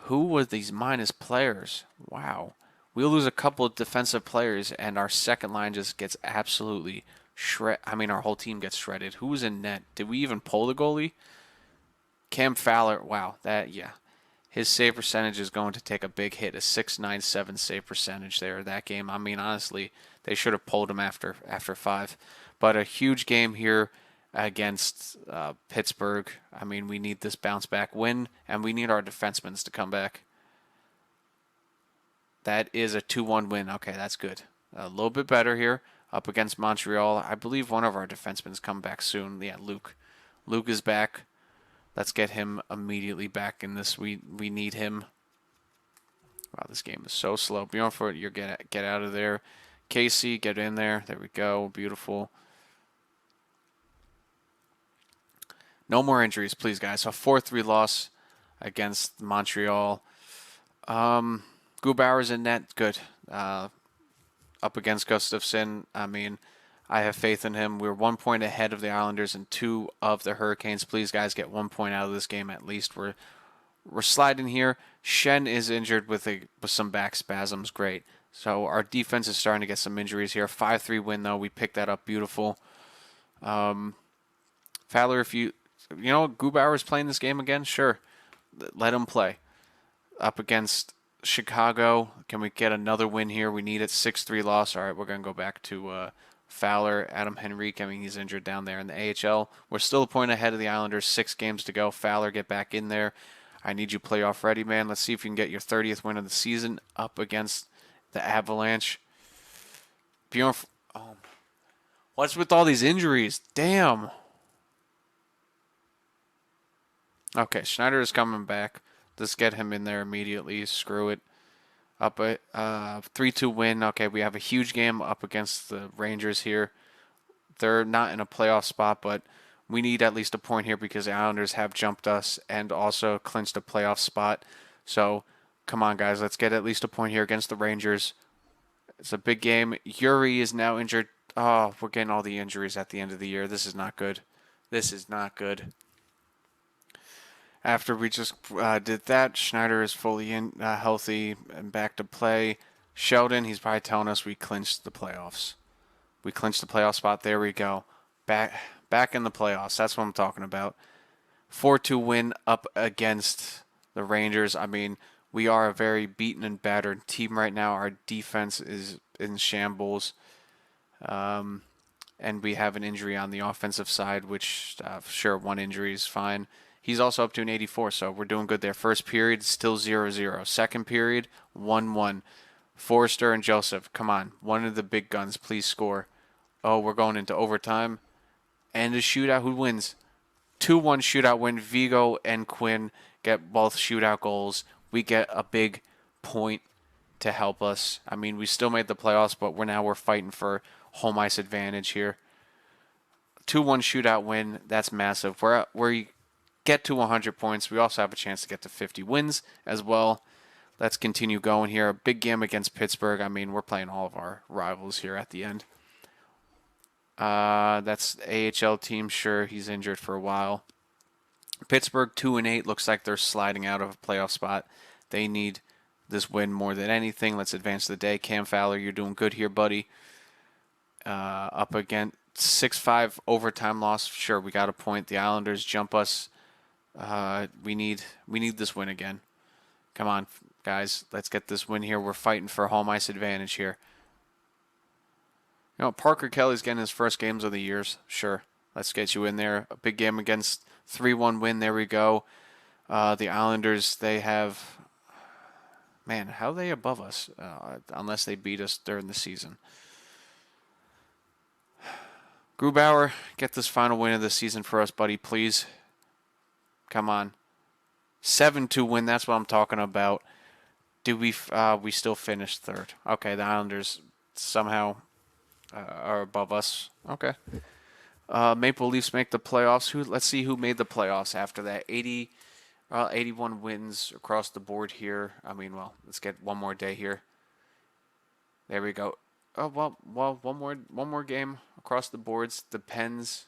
Who were these minus players? Wow. We'll lose a couple of defensive players, and our second line just gets absolutely our whole team gets shredded. Who was in net? Did we even pull the goalie? Cam Fowler. Wow, his save percentage is going to take a big hit. A .697 save percentage there that game. I mean, honestly, they should have pulled him after 5. But a huge game here against Pittsburgh. I mean, we need this bounce back win, and we need our defensemen to come back. That is a 2-1 win. Okay, that's good. A little bit better here up against Montreal. I believe one of our defensemen come back soon. Yeah, Luke. Luke is back. Let's get him immediately back in this. We need him. Wow, this game is so slow. Bjornfort, you get out of there. Casey, get in there. There we go. Beautiful. No more injuries, please, guys. So 4-3 loss against Montreal. Grubauer's in net. Good. Up against Gustafsson. I mean, I have faith in him. We're 1 point ahead of the Islanders and 2 of the Hurricanes. Please, guys, get 1 point out of this game at least. We're sliding here. Shen is injured with some back spasms. Great. So our defense is starting to get some injuries here. 5-3 win, though. We picked that up beautiful. Fowler, if Grubauer is playing this game again, sure. Let him play. Up against Chicago. Can we get another win here? We need it. 6-3 loss. All right, we're going to go back to Fowler. Adam Henrique, he's injured down there in the AHL. We're still a point ahead of the Islanders. 6 games to go. Fowler, get back in there. I need you playoff ready, man. Let's see if you can get your 30th win of the season up against the Avalanche. What's with all these injuries? Damn. Okay, Schneider is coming back. Let's get him in there immediately. Screw it. Up a 3-2 win. Okay, we have a huge game up against the Rangers here. They're not in a playoff spot, but we need at least a point here because the Islanders have jumped us and also clinched a playoff spot. So, come on, guys. Let's get at least a point here against the Rangers. It's a big game. Yuri is now injured. Oh, we're getting all the injuries at the end of the year. This is not good. This is not good. After we just did that, Schneider is fully healthy and back to play. Sheldon, he's probably telling us we clinched the playoffs. We clinched the playoff spot. There we go. Back in the playoffs. That's what I'm talking about. 4-2 win up against the Rangers. I mean, we are a very beaten and battered team right now. Our defense is in shambles. And we have an injury on the offensive side, which, sure, one injury is fine. He's also up to an 84, so we're doing good there. First period, still 0-0. Second period, 1-1. Forrester and Joseph, come on. One of the big guns, please score. Oh, we're going into overtime. And a shootout. Who wins? 2-1 shootout win. Vigo and Quinn get both shootout goals. We get a big point to help us. I mean, we still made the playoffs, but we're fighting for home ice advantage here. 2-1 shootout win. That's massive. We get to 100 points. We also have a chance to get to 50 wins as well. Let's continue going here. A big game against Pittsburgh. I mean, we're playing all of our rivals here at the end. That's AHL team. Sure, he's injured for a while. Pittsburgh 2-8 looks like they're sliding out of a playoff spot. They need this win more than anything. Let's advance the day. Cam Fowler, you're doing good here, buddy. Up again, 6-5 overtime loss. Sure, we got a point. The Islanders jump us. We need this win again. Come on, guys. Let's get this win here. We're fighting for home ice advantage here. You know, Parker Kelly's getting his first games of the years. Sure. Let's get you in there. A big game against 3-1 win. There we go. The Islanders, they have... Man, how are they above us? Unless they beat us during the season. Grubauer, get this final win of the season for us, buddy, please. Come on. 7-2 win, that's what I'm talking about. Do we still finished third? Okay, the Islanders somehow are above us. Okay. Maple Leafs make the playoffs. Let's see who made the playoffs after that. 81 wins across the board here. I mean, well, let's get one more day here. There we go. Oh well, one more game across the boards. The Pens,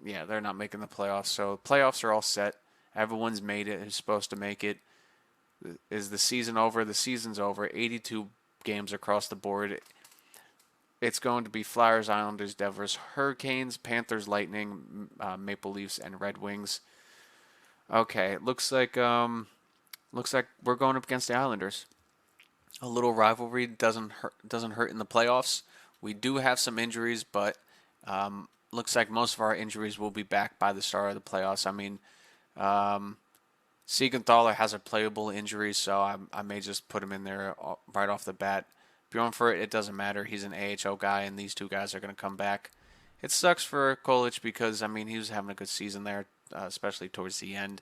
yeah, they're not making the playoffs. So playoffs are all set. Everyone's made it. Who's supposed to make it? Is the season over? The season's over. 82 games across the board. It's going to be Flyers, Islanders, Devils, Hurricanes, Panthers, Lightning, Maple Leafs, and Red Wings. Okay, looks like we're going up against the Islanders. A little rivalry doesn't hurt in the playoffs. We do have some injuries, but looks like most of our injuries will be back by the start of the playoffs. I mean, Siegenthaler has a playable injury, so I may just put him in there right off the bat. Bjornfurt, it doesn't matter. He's an AHL guy, and these two guys are going to come back. It sucks for Kolic because, I mean, he was having a good season there, especially towards the end.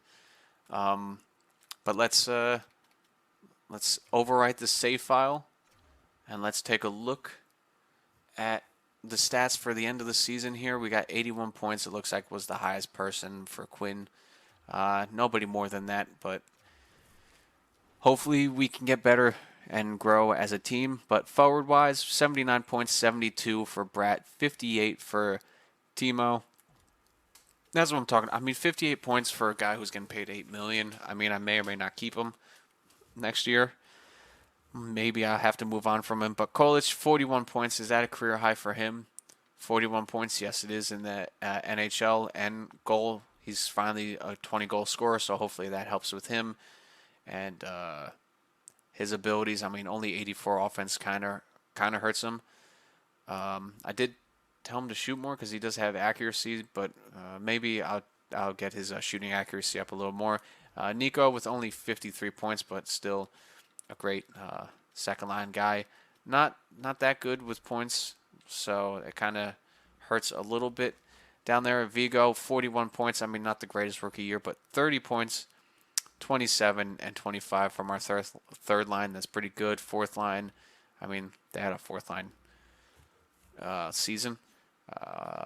But let's overwrite the save file, and let's take a look at the stats for the end of the season here. We got 81 points. It looks like was the highest person for Quinn. Nobody more than that, but hopefully we can get better and grow as a team. But forward-wise, 79 points, 72 for Bratt, 58 for Timo. That's what I'm talking about. I mean, 58 points for a guy who's getting paid $8 million. I mean, I may or may not keep him next year. Maybe I'll have to move on from him. But Kolic, 41 points. Is that a career high for him? 41 points, yes, it is in the NHL. And goal, he's finally a 20-goal scorer, so hopefully that helps with him. And his abilities, I mean, only 84 offense kind of hurts him. I did tell him to shoot more because he does have accuracy, but maybe I'll get his shooting accuracy up a little more. Nico with only 53 points, but still a great second line guy. Not that good with points, so it kind of hurts a little bit. down there at Vigo, 41 points. I mean, not the greatest rookie year, but 30 points, 27 and 25 from our third line. That's pretty good. Fourth line, I mean, they had a fourth line season.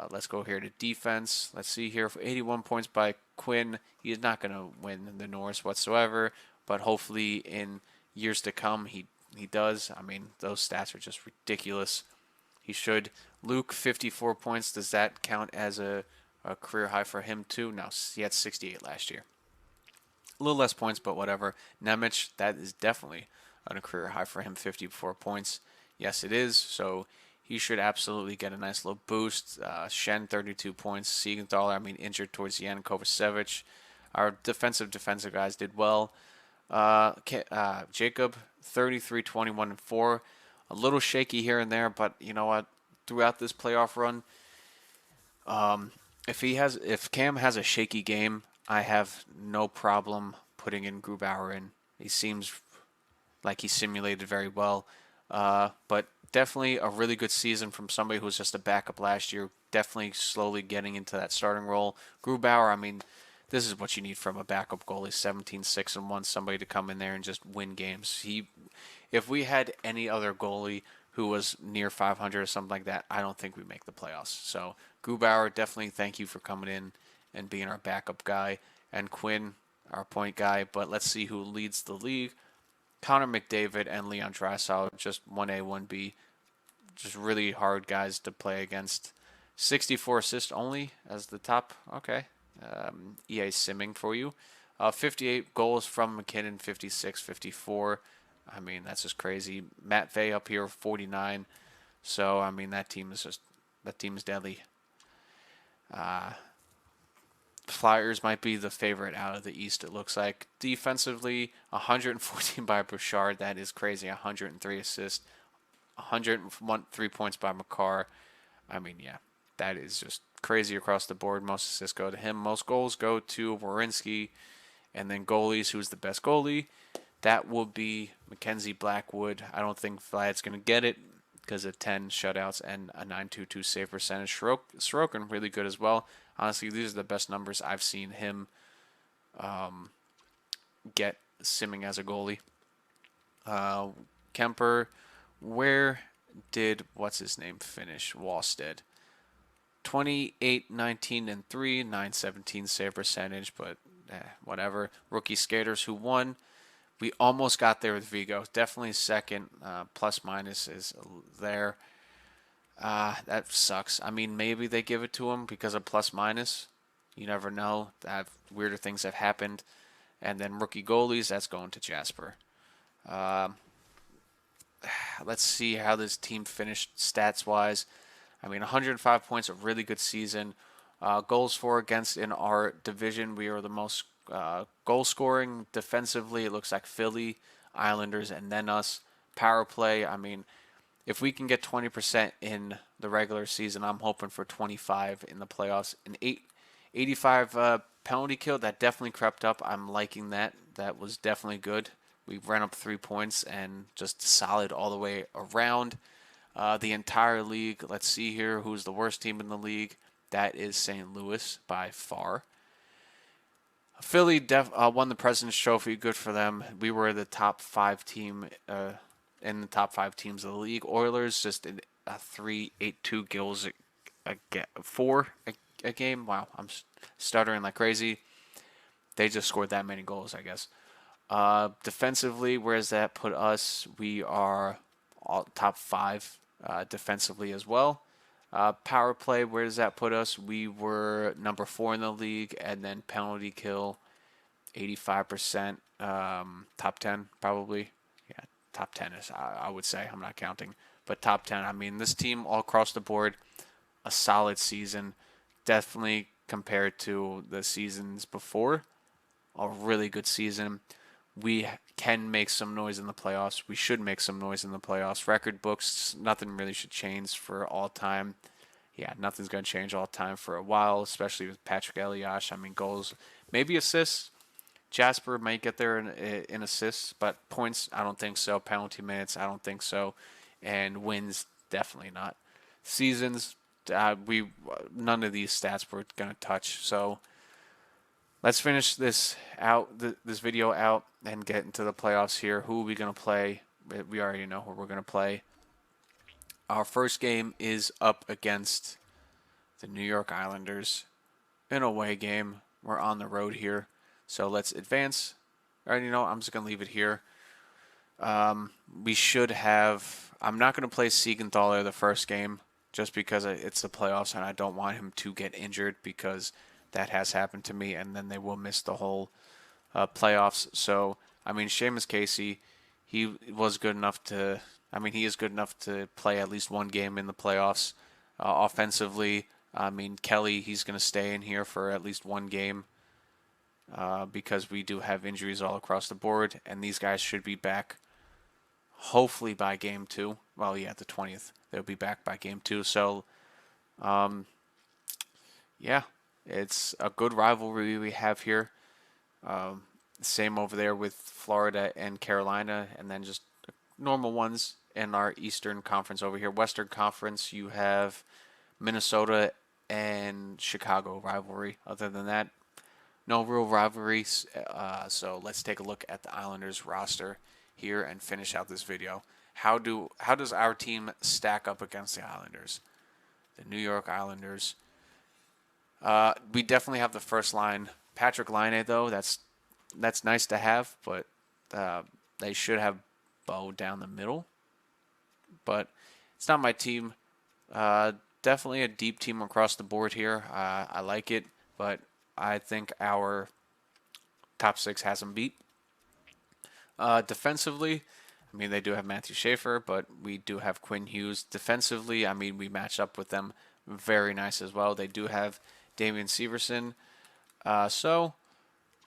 Let's go here to defense. Let's see here. 81 points by Quinn. He is not going to win the Norris whatsoever, but hopefully in years to come he does. I mean, those stats are just ridiculous. He should. Luke, 54 points. Does that count as a career high for him too? No, he had 68 last year. A little less points, but whatever. Nemec, that is definitely a career high for him, 54 points. Yes, it is. So he should absolutely get a nice little boost. Shen, 32 points. Siegenthaler, I mean, injured towards the end. Kovacevic. Our defensive guys did well. Jacob, 33, 21, and 4. A little shaky here and there, but you know what? Throughout this playoff run, if Cam has a shaky game, I have no problem putting in Grubauer in. He seems like he simulated very well. But definitely a really good season from somebody who was just a backup last year. Definitely slowly getting into that starting role. Grubauer, I mean, this is what you need from a backup goalie, 17-6-1, somebody to come in there and just win games. If we had any other goalie who was near 500 or something like that, I don't think we make the playoffs. So Grubauer, definitely thank you for coming in and being our backup guy. And Quinn, our point guy. But let's see who leads the league. Connor McDavid and Leon Draisaitl, just 1A, 1B. Just really hard guys to play against. 64 assists only as the top. Okay. EA simming for you. 58 goals from McKinnon, 56, 54. I mean, that's just crazy. Matt Vey up here, 49. So, I mean, that team is deadly. Flyers might be the favorite out of the East, it looks like. Defensively, 114 by Bouchard. That is crazy. 103 assists. 101 3 points by Makar. I mean, yeah, that is just crazy across the board. Most assists go to him. Most goals go to Werenski. And then goalies, who's the best goalie? That will be Mackenzie Blackwood. I don't think Vlad's going to get it because of 10 shutouts and a 9.22 save percentage. Sorokin, really good as well. Honestly, these are the best numbers I've seen him get simming as a goalie. Kemper, where did what's-his-name finish? Wallstead. 28, 19, and 3, 9.17 save percentage, but whatever. Rookie skaters who won. We almost got there with Vigo. Definitely second. Plus minus is there. That sucks. I mean, maybe they give it to him because of plus minus. You never know. Weirder things have happened. And then rookie goalies, that's going to Jasper. Let's see how this team finished stats-wise. I mean, 105 points, a really good season. Goals for against in our division, we are the most goal scoring. Defensively, it looks like Philly, Islanders, and then us. Power play, I mean, if we can get 20% in the regular season, I'm hoping for 25 in the playoffs. An 85 penalty kill, that definitely crept up. I'm liking that. That was definitely good. We ran up 3 points and just solid all the way around. The entire league, let's see here who's the worst team in the league. That is St. Louis by far. Philly won the President's Trophy. Good for them. We were the top 5 team in the top 5 teams of the league. Oilers just a 3.82 goals a game. Wow, I'm stuttering like crazy. They just scored that many goals, I guess. Defensively, where does that put us? We are all top 5 defensively as well. Power play, where does that put us? We were number 4 in the league, and then penalty kill, 85%. Top 10 probably. Yeah, top 10 is I would say. I'm not counting, but top 10. I mean, this team all across the board, a solid season. Definitely compared to the seasons before, a really good season. We can make some noise in the playoffs. We should make some noise in the playoffs. Record books, nothing really should change for all time. Yeah, nothing's going to change all time for a while, especially with Patrick Elias. I mean, goals, maybe assists. Jasper might get there in assists, but points, I don't think so. Penalty minutes, I don't think so. And wins, definitely not. Seasons, we none of these stats we're gonna touch. So let's finish this out, this video out, and get into the playoffs here. Who are we gonna play? We already know who we're gonna play. Our first game is up against the New York Islanders, an away game. We're on the road here, so let's advance. Already know. I'm just gonna leave it here. We should have. I'm not going to play Siegenthaler the first game just because it's the playoffs and I don't want him to get injured because that has happened to me and then they will miss the whole playoffs. So, I mean, Seamus Casey, he was good enough to. I mean, he is good enough to play at least one game in the playoffs. Offensively, I mean, Kelly, he's going to stay in here for at least one game because we do have injuries all across the board, and these guys should be back hopefully by game 2. Well, yeah, the 20th. They'll be back by game 2. So, yeah, it's a good rivalry we have here. Same over there with Florida and Carolina, and then just normal ones in our Eastern Conference over here. Western Conference, you have Minnesota and Chicago rivalry. Other than that, no real rivalries. So let's take a look at the Islanders roster here and finish out this video. How does our team stack up against the Islanders? The New York Islanders. We definitely have the first line. Patrick Laine, though, that's nice to have, but they should have Bo down the middle. But it's not my team. Definitely a deep team across the board here. I like it, but I think our top 6 has them beat. Defensively, I mean, they do have Matthew Schaefer, but we do have Quinn Hughes. Defensively, I mean, we match up with them very nice as well. They do have Damian Severson, so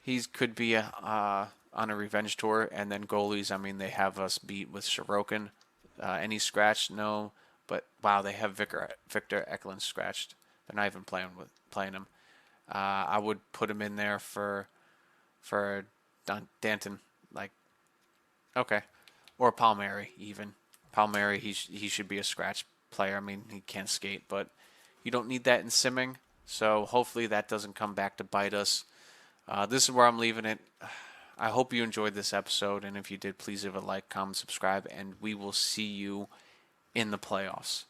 he could be on a revenge tour. And then goalies, I mean, they have us beat with Sorokin. Any scratch? No. But wow, they have Victor Eklund scratched. They're not even playing him. I would put him in there for Danton. Like, okay, or Palmieri even. Palmieri, he should be a scratch player. I mean, he can't skate, but you don't need that in simming. So hopefully that doesn't come back to bite us. This is where I'm leaving it. I hope you enjoyed this episode, and if you did, please leave a like, comment, subscribe, and we will see you in the playoffs.